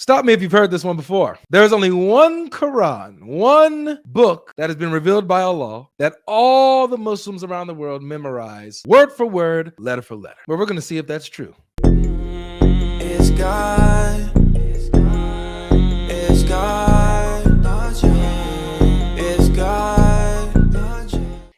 Stop me if you've heard this one before. There's only one Quran, one book that has been revealed by Allah that all the Muslims around the world memorize word for word, letter for letter. But we're going to see if that's true. It's God. It's God. It's God.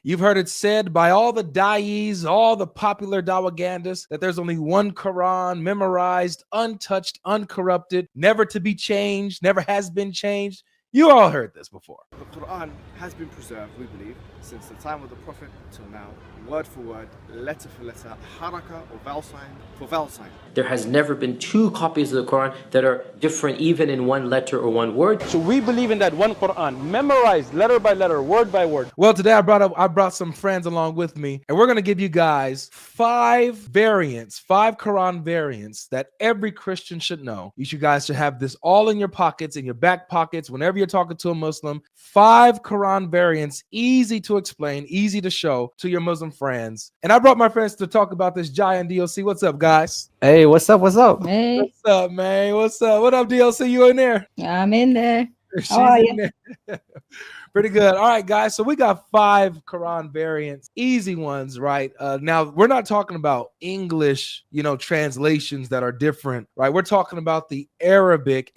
You've heard it said by all the da'is, all the popular dawagandas, that there's only one Quran, memorized, untouched, uncorrupted, never to be changed, never has been changed. You all heard this before. The Quran has been preserved, we believe, since the time of the Prophet till now, word for word, letter for letter, haraka or vowel sign for vowel sign. There has never been two copies of the Quran that are different even in one letter or one word. So we believe in that one Quran, memorized letter by letter, word by word. Well, today I brought some friends along with me, and we're going to give you guys 5 Quran variants that every Christian should know. You guys should have this all in your pockets, in your back pockets, whenever you're talking to a Muslim. 5 Quran variants, easy to explain, easy to show to your Muslim friends. And I brought my friends to talk about this. Jai and DLC. What's up, guys? Hey, what's up? What's up? Hey, What's up, man? What's up? What up, DLC? You in there? I'm in there. She's How are in there. Pretty good. All right, guys. So we got 5 Quran variants, easy ones, right? Now we're not talking about English, translations that are different, right? We're talking about the Arabic,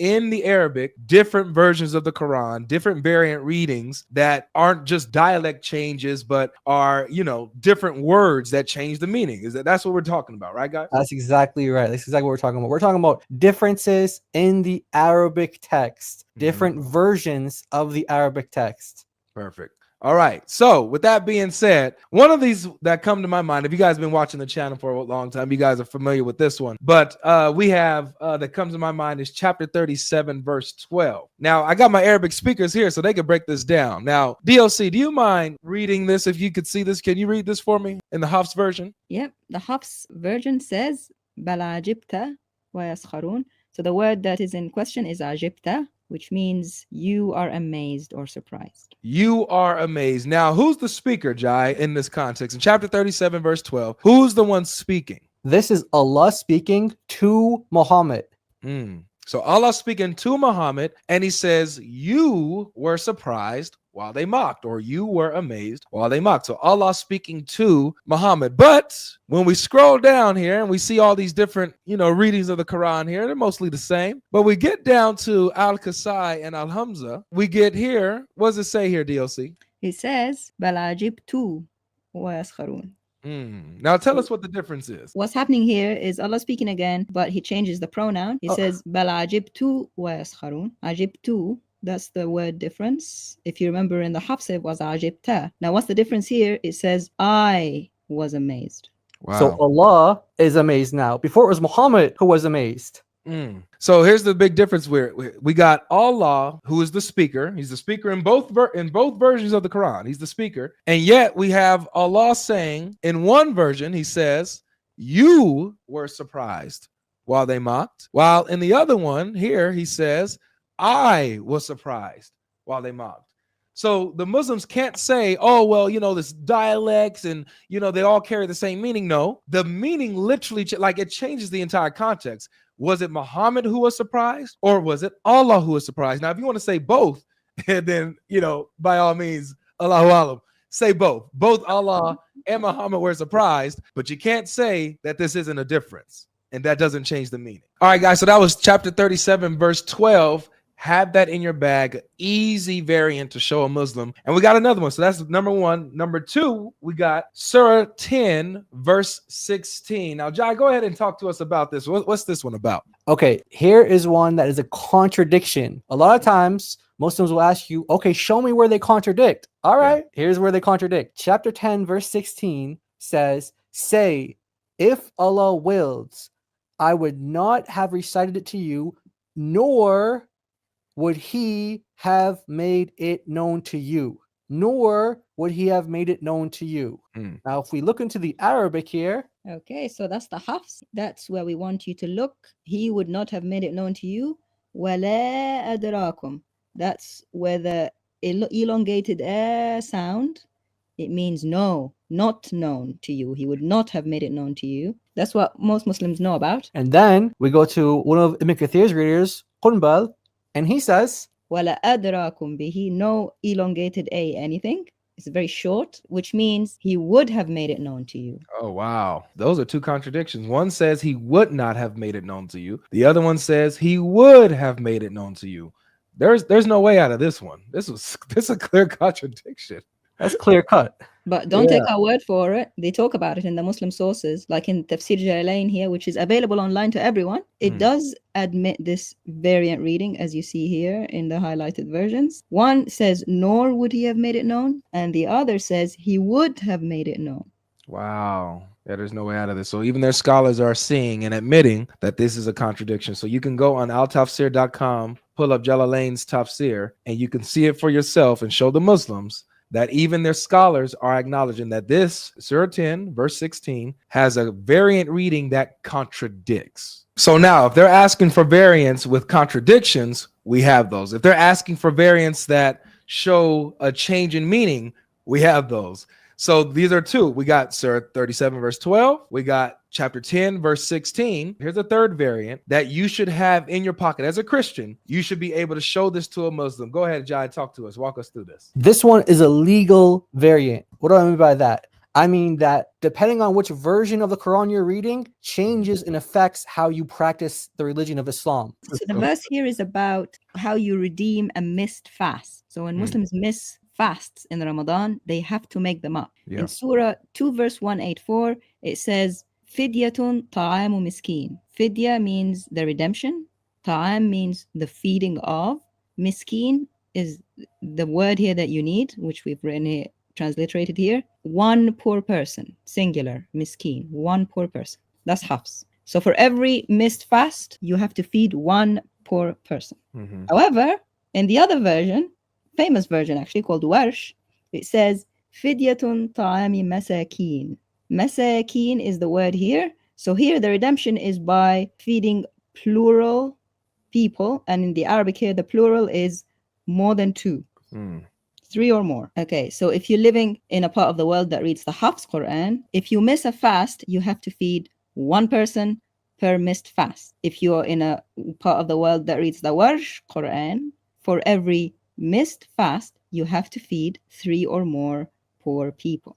different versions of the Quran, different variant readings that aren't just dialect changes, but are, different words that change the meaning. That's what we're talking about, right, guys? That's exactly right. That's exactly what we're talking about. We're talking about differences in the Arabic text, different versions of the Arabic text. Perfect. All right. So with that being said, one of these that come to my mind, if you guys have been watching the channel for a long time, you guys are familiar with this one. But we have that comes to my mind is chapter 37, verse 12. Now, I got my Arabic speakers here so they can break this down. Now, DLC, do you mind reading this? If you could see this, can you read this for me in the Hafs version? Yep, the Hafs version says بل عجبت ويسخرون. So the word that is in question is عجبت, which means you are amazed or surprised. You are amazed. Now, who's the speaker, Jai, in this context? In chapter 37, verse 12, who's the one speaking? This is Allah speaking to Muhammad. So Allah speaking to Muhammad, and he says, you were surprised while they mocked, or you were amazed while they mocked. So Allah speaking to Muhammad. But when we scroll down here and we see all these different, readings of the Quran here, they're mostly the same. But we get down to Al-Kasai and Al-Hamza. We get here. What does it say here, DLC? It says بل عجبت ويسخرون. Now tell us what the difference is. What's happening here is Allah speaking again, but he changes the pronoun. He says بل عجبت ويسخرون. عجبت, that's the word difference. If you remember in the Hafs, it was عجبت. Now what's the difference here? It says I was amazed. Wow. So Allah is amazed now. Before it was Muhammad who was amazed. So here's the big difference. We got Allah, who is the speaker. He's the speaker in both versions of the Quran. He's the speaker. And yet we have Allah saying in one version, he says, you were surprised while they mocked. While in the other one here, he says, I was surprised while they mocked. So the Muslims can't say, oh, well, this dialects and, they all carry the same meaning. No, the meaning literally, it changes the entire context. Was it Muhammad who was surprised, or was it Allah who was surprised? Now, if you want to say both, and then, by all means, Allahu Alam, say both. Both Allah and Muhammad were surprised, but you can't say that this isn't a difference, and that doesn't change the meaning. All right, guys, so that was chapter 37, verse 12. Have that in your bag. Easy variant to show a Muslim. And we got another one. So that's number 1. Number 2, we got Surah 10, verse 16. Now, Jai, go ahead and talk to us about this. What's this one about? Okay, here is one that is a contradiction. A lot of times, Muslims will ask you, okay, show me where they contradict. All right, here's where they contradict. Chapter 10, verse 16 says, say, if Allah wills, I would not have recited it to you, nor would he have made it known to you, nor would he have made it known to you. Now, if we look into the Arabic here. Okay, so that's the Hafs. That's where we want you to look. He would not have made it known to you. وَلَا أَدْرَاكُمْ. That's where the elongated sound, it means no, not known to you. He would not have made it known to you. That's what most Muslims know about. And then we go to one of Ibn Kathir's readers, Qunbal, and he says, وَلَا أَدْرَاكُمْ بِهِ, no elongated A anything. It's very short, which means he would have made it known to you. Oh, wow. Those are two contradictions. One says he would not have made it known to you. The other one says he would have made it known to you. There's no way out of this one. This is a clear contradiction. that's clear cut. But don't take our word for it. They talk about it in the Muslim sources, like in Tafsir Jalalain here, which is available online to everyone. It does admit this variant reading, as you see here in the highlighted versions. One says, nor would he have made it known, and the other says he would have made it known. Wow. Yeah, there's no way out of this. So even their scholars are seeing and admitting that this is a contradiction. So you can go on altafsir.com, pull up Jalalain's Tafsir, and you can see it for yourself and show the Muslims that even their scholars are acknowledging that this Surah 10, verse 16, has a variant reading that contradicts. So now, if they're asking for variants with contradictions, we have those. If they're asking for variants that show a change in meaning, we have those. So these are two. We got Surah 37, verse 12. We got chapter 10, verse 16. Here's a third variant that you should have in your pocket. As a Christian, you should be able to show this to a Muslim. Go ahead, Jai, talk to us. Walk us through this. This one is a legal variant. What do I mean by that? I mean that depending on which version of the Quran you're reading, changes and affects how you practice the religion of Islam. So the verse here is about how you redeem a missed fast. So when Muslims miss fasts in Ramadan, they have to make them up. Yeah. In Surah 2, verse 184, it says, Fidyatun ta'amu miskin. Fidya means the redemption. Ta'am means the feeding of. Miskin is the word here that you need, which we've written here, transliterated here. One poor person, singular, miskin, one poor person. That's hafs. So for every missed fast, you have to feed one poor person. However, in the other version, famous version actually called Warsh, it says Fidyatun ta'ami masakin. Masakin is the word here. So here the redemption is by feeding plural people, and in the Arabic here the plural is more than two. 3 or more. Okay, so if you're living in a part of the world that reads the Hafs Quran, if you miss a fast, you have to feed one person per missed fast. If you're in a part of the world that reads the Warsh Quran, for every missed fast, you have to feed 3 or more poor people.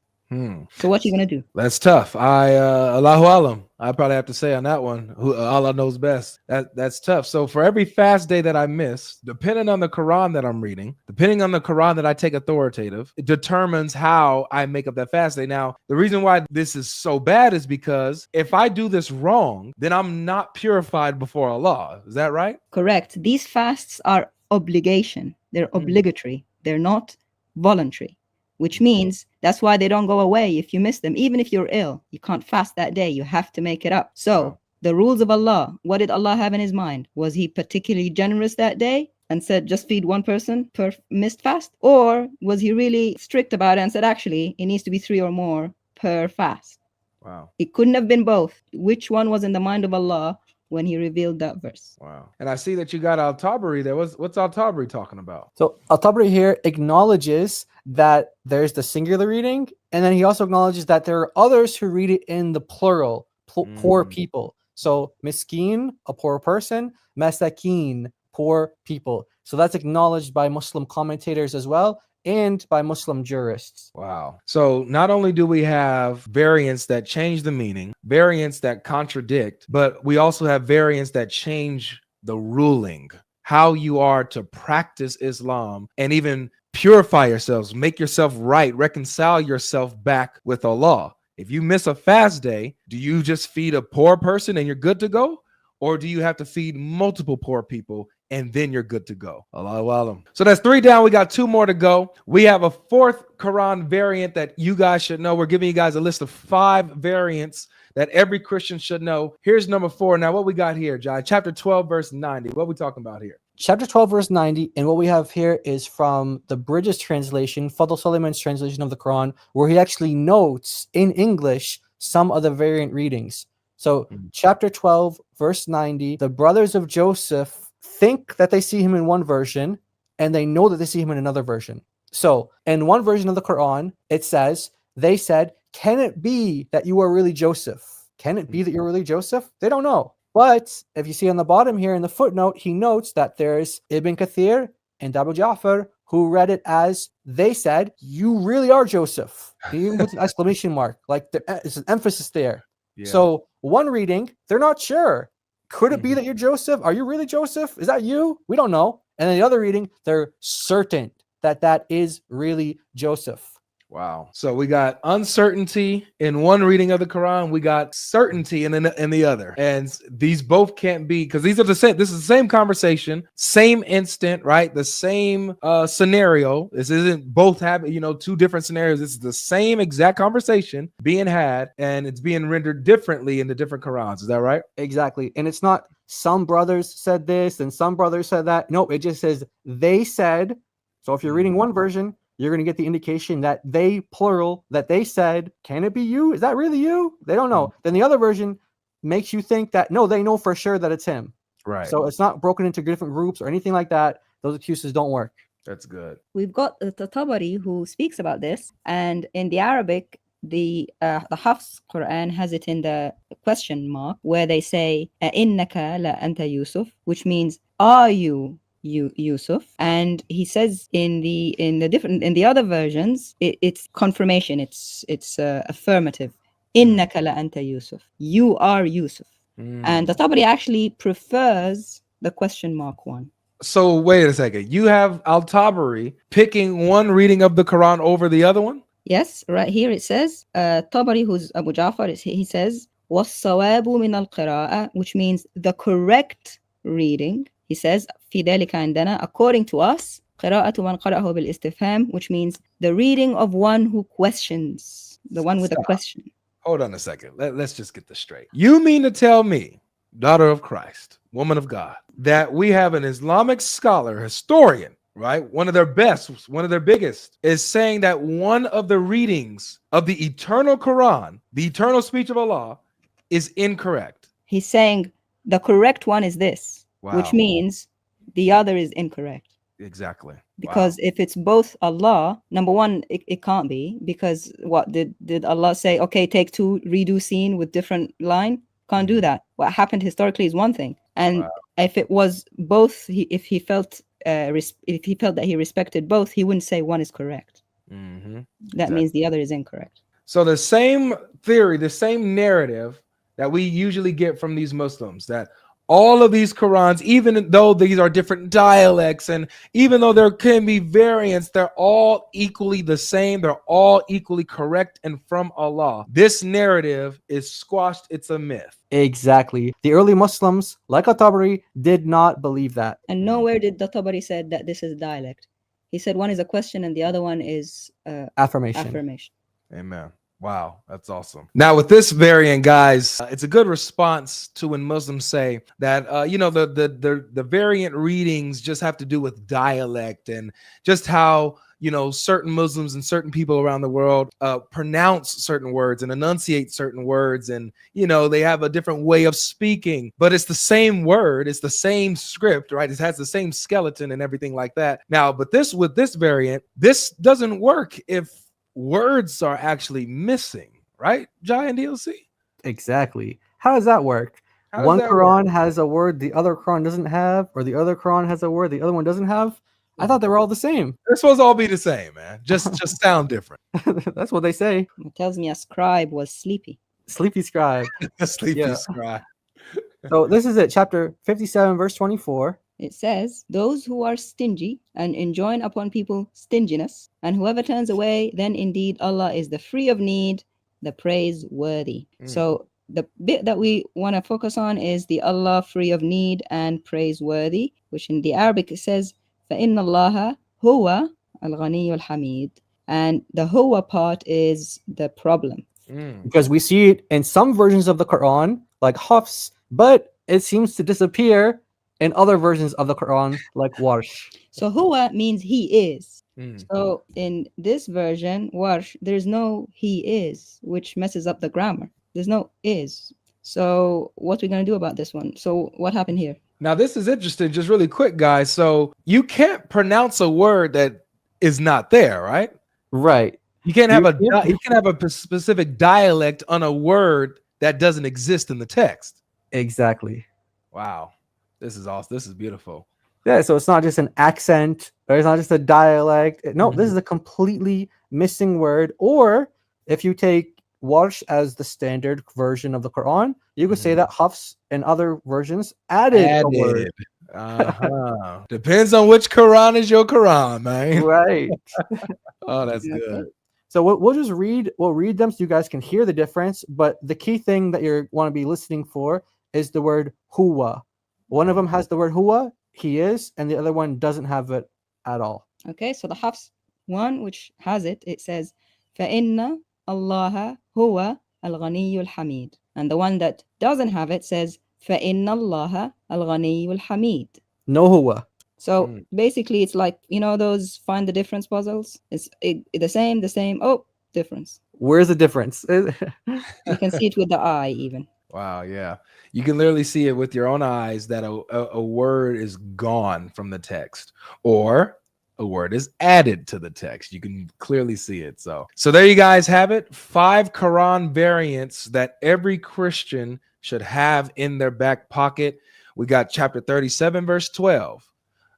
So what are you going to do? That's tough. Allahu Alam. I probably have to say on that one, Allah knows best. That's tough. So for every fast day that I miss, depending on the Quran that I'm reading, depending on the Quran that I take authoritative, it determines how I make up that fast day. Now, the reason why this is so bad is because if I do this wrong, then I'm not purified before Allah. Is that right? Correct. These fasts are obligation. They're obligatory. They're not voluntary, which means that's why they don't go away if you miss them. Even if you're ill, you can't fast that day. You have to make it up. So the rules of Allah, what did Allah have in his mind? Was he particularly generous that day and said, just feed one person per missed fast? Or was he really strict about it and said, actually, it needs to be 3 or more per fast? Wow. It couldn't have been both. Which one was in the mind of Allah when he revealed that verse? Wow. And I see that you got Al-Tabari there. What's Al-Tabari talking about? So Al-Tabari here acknowledges that there's the singular reading, and then he also acknowledges that there are others who read it in the plural, poor people. So miskin, a poor person, masakin, poor people. So that's acknowledged by Muslim commentators as well, and by Muslim jurists. Wow. So not only do we have variants that change the meaning, variants that contradict, but we also have variants that change the ruling, how you are to practice Islam and even purify yourselves, make yourself right, reconcile yourself back with Allah. If you miss a fast day, do you just feed a poor person and you're good to go? Or do you have to feed multiple poor people and then you're good to go? Allahu Alam. So that's 3 down. We got 2 more to go. We have a 4th Quran variant that you guys should know. We're giving you guys a list of 5 variants that every Christian should know. Here's number 4. Now, what we got here, John? Chapter 12, verse 90. What are we talking about here? Chapter 12, verse 90, and what we have here is from the Bridges translation, Fadl Suleiman's translation of the Quran, where he actually notes in English some of the variant readings. So, chapter 12, verse 90, the brothers of Joseph think that they see him in one version, and they know that they see him in another version. So, in one version of the Quran, it says, they said, can it be that you are really Joseph? Can it be that you're really Joseph? They don't know. But if you see on the bottom here in the footnote, he notes that there's Ibn Kathir and Abu Ja'far who read it as they said, "You really are Joseph," even with an exclamation mark. Like there's an emphasis there. Yeah. So one reading, they're not sure. Could it be Mhm. that you're Joseph? Are you really Joseph? Is that you? We don't know. And then the other reading, they're certain that that is really Joseph. Wow. So we got uncertainty in one reading of the Quran. We got certainty in the other. And these both can't be, because these are the same. This is the same conversation, same instant, right? The same scenario. This isn't both having, two different scenarios. This is the same exact conversation being had, and it's being rendered differently in the different Qurans. Is that right? Exactly. And it's not some brothers said this and some brothers said that. No, it just says they said. So if you're reading one version, you're going to get the indication that they, plural, that they said, can it be you? Is that really you? They don't know. Then the other version makes you think that, no, they know for sure that it's him. Right. So it's not broken into different groups or anything like that. Those excuses don't work. That's good. We've got the Tabari who speaks about this, and in the Arabic, the Hafs Quran has it in the question mark where they say "Innaka la anta Yusuf," which means "Are you Yusuf?" And he says in the other versions, it's confirmation. It's affirmative. "Innaka la anta Yusuf." You are Yusuf. And the Tabari actually prefers the question mark one. So wait a second. You have Al-Tabari picking one reading of the Quran over the other one? Yes, right here it says, Tabari, who's Abu Ja'far, he says, وَالصَّوَابُ مِنَ الْقِرَاءَ, which means the correct reading. He says, فِي ذَلِكَ عندنا, according to us, قِرَاءَةُ مَنْ قَرَأَهُ بِالْإِسْتِفْهَامِ, which means the reading of one who questions, the one with a question. Hold on a second. Let's just get this straight. You mean to tell me, daughter of Christ, woman of God, that we have an Islamic scholar, historian, right? One of their best, one of their biggest, is saying that one of the readings of the eternal Quran, the eternal speech of Allah, is incorrect. He's saying the correct one is this, Wow. which means the other is incorrect. Exactly. Because if it's both Allah, number one, it can't be, because what did Allah say? Okay, take two, redo scene with different line. Can't do that. What happened historically is one thing, and if it was both, if he felt that he respected both, he wouldn't say one is correct. That means the other is incorrect. So the same theory, the same narrative that we usually get from these Muslims, that all of these Qurans, even though these are different dialects, and even though there can be variants, they're all equally the same. They're all equally correct and from Allah. This narrative is squashed. It's a myth. Exactly. The early Muslims, like At-Tabari, did not believe that. And nowhere did the Tabari said that this is dialect. He said one is a question and the other one is Affirmation. Amen. Wow, that's awesome. Now, with this variant, guys, it's a good response to when Muslims say that the variant readings just have to do with dialect and just how certain Muslims and certain people around the world pronounce certain words and enunciate certain words, and they have a different way of speaking, but it's the same word, it's the same script, right? It has the same skeleton and everything like that. Now, but with this variant, this doesn't work if words are actually missing, right, Jai and DLC? Exactly. How does that work? One Quran has a word the other Quran doesn't have, or the other Quran has a word the other one doesn't have? I thought they were all the same. They're supposed to all be the same, man. Just sound different. That's what they say. It tells me a scribe was sleepy. Sleepy scribe. Sleepy scribe. So this is it, chapter 57, verse 24. It says, those who are stingy and enjoin upon people stinginess, and whoever turns away, then indeed Allah is the free of need, the praiseworthy. So the bit that we want to focus on is the Allah free of need and praiseworthy, which in the Arabic it says, فَإِنَّ اللَّهَ هُوَ الْغَنِيُّ الْحَمِيدُ. And the huwa part is the problem. Because we see it in some versions of the Quran, like Hafs, but it seems to disappear in other versions of the Quran, like Warsh. So huwa means he is. So in this version, Warsh, there's no he is, which messes up the grammar. There's no is. So what are we going to do about this one? So what happened here? Now, this is interesting, just really quick, guys. So you can't pronounce a word that is not there, right? Right. You can't have a specific dialect on a word that doesn't exist in the text. Exactly. Wow. This is awesome. This is beautiful. Yeah, so it's not just an accent or it's not just a dialect. No, this is a completely missing word. Or if you take Warsh as the standard version of the Quran, you could say that Hafs and other versions added a word. Uh-huh. Depends on which Quran is your Quran, man. Right. Oh, that's Okay. good. So we'll just we'll read them so you guys can hear the difference. But the key thing that you want to be listening for is the word huwa. One of them has the word huwa, he is, and the other one doesn't have it at all. Okay, so the Hafs one, which has it, it says, فَإِنَّ اللَّهَ هُوَ الْغَنِيُّ الْحَمِيدُ. And the one that doesn't have it says, فَإِنَّ اللَّهَ الْغَنِيُّ الْحَمِيدُ. No huwa. So basically, it's like, you know, those find the difference puzzles? It's the same. Oh, difference. Where's the difference? You can see it with the eye, even. Wow, yeah. You can literally see it with your own eyes that a word is gone from the text or a word is added to the text. You can clearly see it. So there you guys have it. 5 Quran variants that every Christian should have in their back pocket. We got chapter 37, verse 12.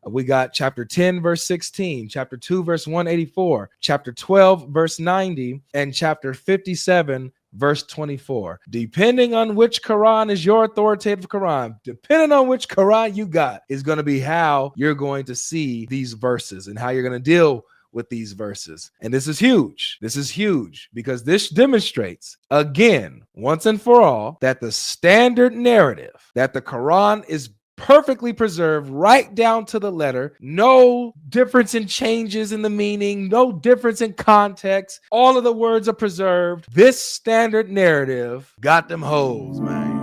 We got chapter 10, verse 16, chapter 2, verse 184, chapter 12, verse 90, and chapter 57, verse 24. Depending on which Quran is your authoritative Quran, depending on which Quran you got, is going to be how you're going to see these verses and how you're going to deal with these verses. And this is huge. This is huge because this demonstrates again, once and for all, that the standard narrative that the Quran is perfectly preserved right down to the letter. No difference in changes in the meaning, no difference in context. All of the words are preserved. This standard narrative got them hoes, man.